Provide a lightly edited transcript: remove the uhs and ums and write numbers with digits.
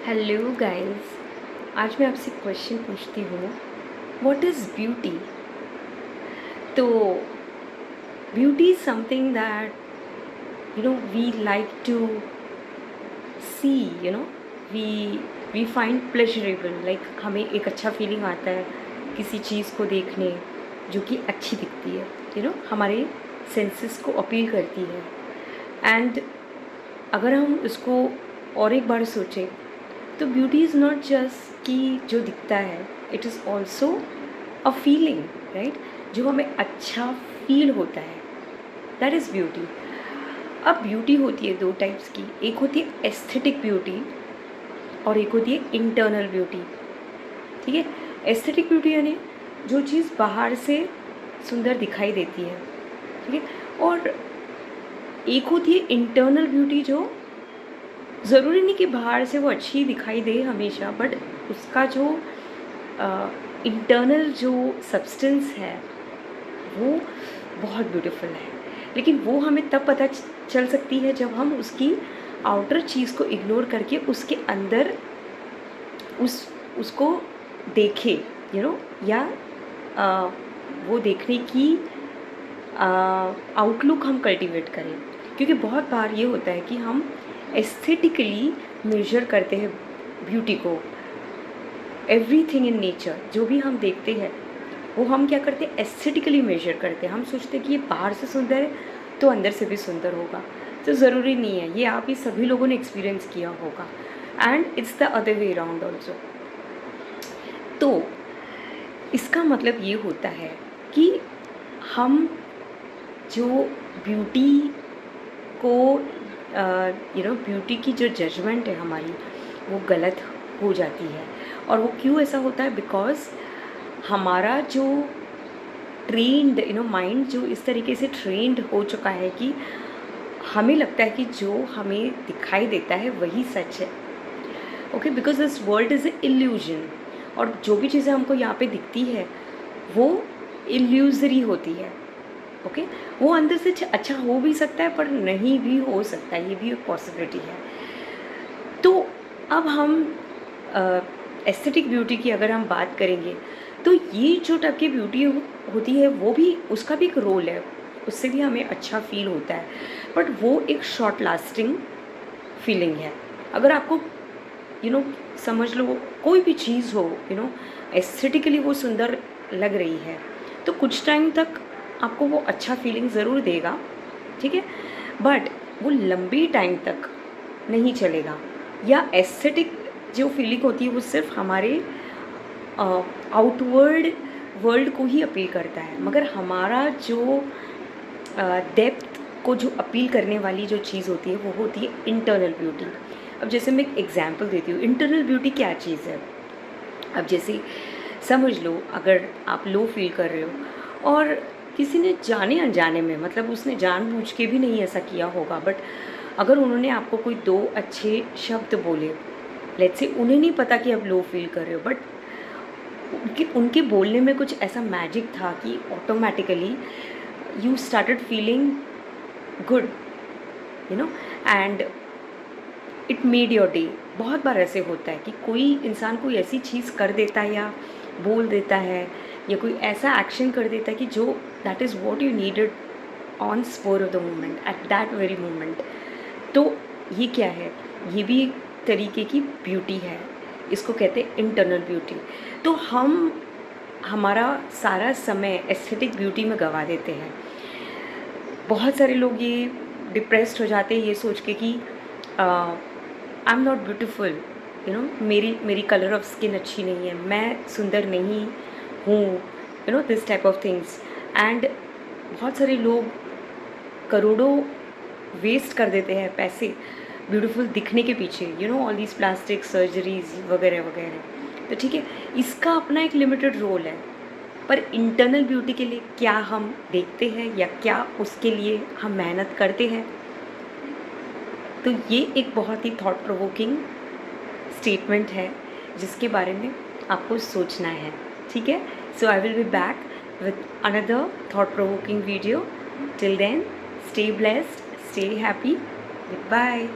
Hello guys. आज मैं आपसे क्वेश्चन पूछती हूँ, व्हाट इज़ ब्यूटी? तो beauty is something that we like to see, you know we we find pleasurable. Like हमें एक अच्छा फीलिंग आता है किसी चीज़ को देखने जो कि अच्छी दिखती है, हमारे सेंसेस को अपील करती है। एंड अगर हम उसको और एक बार सोचें तो ब्यूटी इज़ नॉट जस्ट कि जो दिखता है, it is also a feeling, right? जो हमें अच्छा फील होता है, दैट इज़ ब्यूटी। अब ब्यूटी होती है दो टाइप्स की, एक होती है एस्थेटिक ब्यूटी और एक होती है इंटरनल ब्यूटी। ठीक है, एस्थेटिक ब्यूटी यानी जो चीज़ बाहर से सुंदर दिखाई देती है, ठीक है, और एक होती है इंटरनल ब्यूटी जो ज़रूरी नहीं कि बाहर से वो अच्छी दिखाई दे हमेशा, बट उसका जो इंटरनल जो सब्सटेंस है वो बहुत ब्यूटीफुल है। लेकिन वो हमें तब पता चल सकती है जब हम उसकी आउटर चीज़ को इग्नोर करके उसके अंदर उसको देखें, या आ, वो देखने की आउटलुक हम कल्टीवेट करें। क्योंकि बहुत बार ये होता है कि हम एस्थेटिकली मेजर करते हैं ब्यूटी को। एवरीथिंग इन नेचर जो भी हम देखते हैं वो हम क्या करते हैं, एस्थेटिकली मेजर करते हैं। हम सोचते हैं कि ये बाहर से सुंदर है तो अंदर से भी सुंदर होगा। तो ज़रूरी नहीं है, ये आप ही सभी लोगों ने एक्सपीरियंस किया होगा। And it's the other way around also. तो इसका मतलब ये होता है कि हम जो ब्यूटी को ब्यूटी की जो जजमेंट है हमारी वो गलत हो जाती है। और वो क्यों ऐसा होता है? बिकॉज हमारा जो ट्रेंड माइंड जो इस तरीके से ट्रेंड हो चुका है कि हमें लगता है कि जो हमें दिखाई देता है वही सच है। Okay, because this world is a illusion. और जो भी चीज़ें हमको यहाँ पे दिखती है वो इल्यूजरी होती है। ओके, वो अंदर से अच्छा हो भी सकता है पर नहीं भी हो सकता है, ये भी एक पॉसिबिलिटी है। तो अब हम एस्थेटिक ब्यूटी की अगर हम बात करेंगे तो ये जो टाइप की ब्यूटी होती है वो भी, उसका भी एक रोल है, उससे भी हमें अच्छा फील होता है, बट वो एक शॉर्ट लास्टिंग फीलिंग है। अगर आपको समझ लो कोई भी चीज़ हो, एस्थेटिकली वो सुंदर लग रही है तो कुछ टाइम तक आपको वो अच्छा फीलिंग ज़रूर देगा, ठीक है, बट वो लंबी टाइम तक नहीं चलेगा। या एस्थेटिक जो फीलिंग होती है वो सिर्फ हमारे आउटवर्ड वर्ल्ड को ही अपील करता है, मगर हमारा जो डेप्थ को जो अपील करने वाली जो चीज़ होती है वो होती है इंटरनल ब्यूटी। अब जैसे मैं एक एग्जांपल देती हूँ, इंटरनल ब्यूटी क्या चीज़ है। अब जैसे समझ लो अगर आप लो फील कर रहे हो और किसी ने जाने अनजाने में, मतलब उसने जानबूझ के भी नहीं ऐसा किया होगा, बट अगर उन्होंने आपको कोई दो अच्छे शब्द बोले, लेट्स से उन्हें नहीं पता कि आप लो फील कर रहे हो, बट उनके बोलने में कुछ ऐसा मैजिक था कि automatically you started feeling good, and it made your day. बहुत बार ऐसे होता है कि कोई इंसान कोई ऐसी चीज़ कर देता है या बोल देता है या कोई ऐसा एक्शन कर देता है कि जो that is what you needed on spore of the moment, at that very moment. तो ये क्या है? ये भी एक तरीके की ब्यूटी है, इसको कहते हैं इंटरनल ब्यूटी। तो हम हमारा सारा समय एस्थेटिक ब्यूटी में गंवा देते हैं। बहुत सारे लोग ये डिप्रेस्ड हो जाते हैं ये सोच के कि आई एम नॉट ब्यूटीफुल, मेरी कलर ऑफ स्किन अच्छी नहीं है, मैं सुंदर नहीं हूँ, this type of things. And बहुत सारे लोग करोड़ों वेस्ट कर देते हैं पैसे ब्यूटीफुल दिखने के पीछे, ऑल दीज प्लास्टिक सर्जरीज वगैरह वगैरह। तो ठीक है, इसका अपना एक लिमिटेड रोल है, पर इंटरनल ब्यूटी के लिए क्या हम देखते हैं या क्या उसके लिए हम मेहनत करते हैं? तो ये एक बहुत ही थॉट प्रोवोकिंग स्टेटमेंट है जिसके बारे में आपको सोचना है, ठीक है। So I will be back with another thought provoking video. Till then, stay blessed, stay happy, good bye.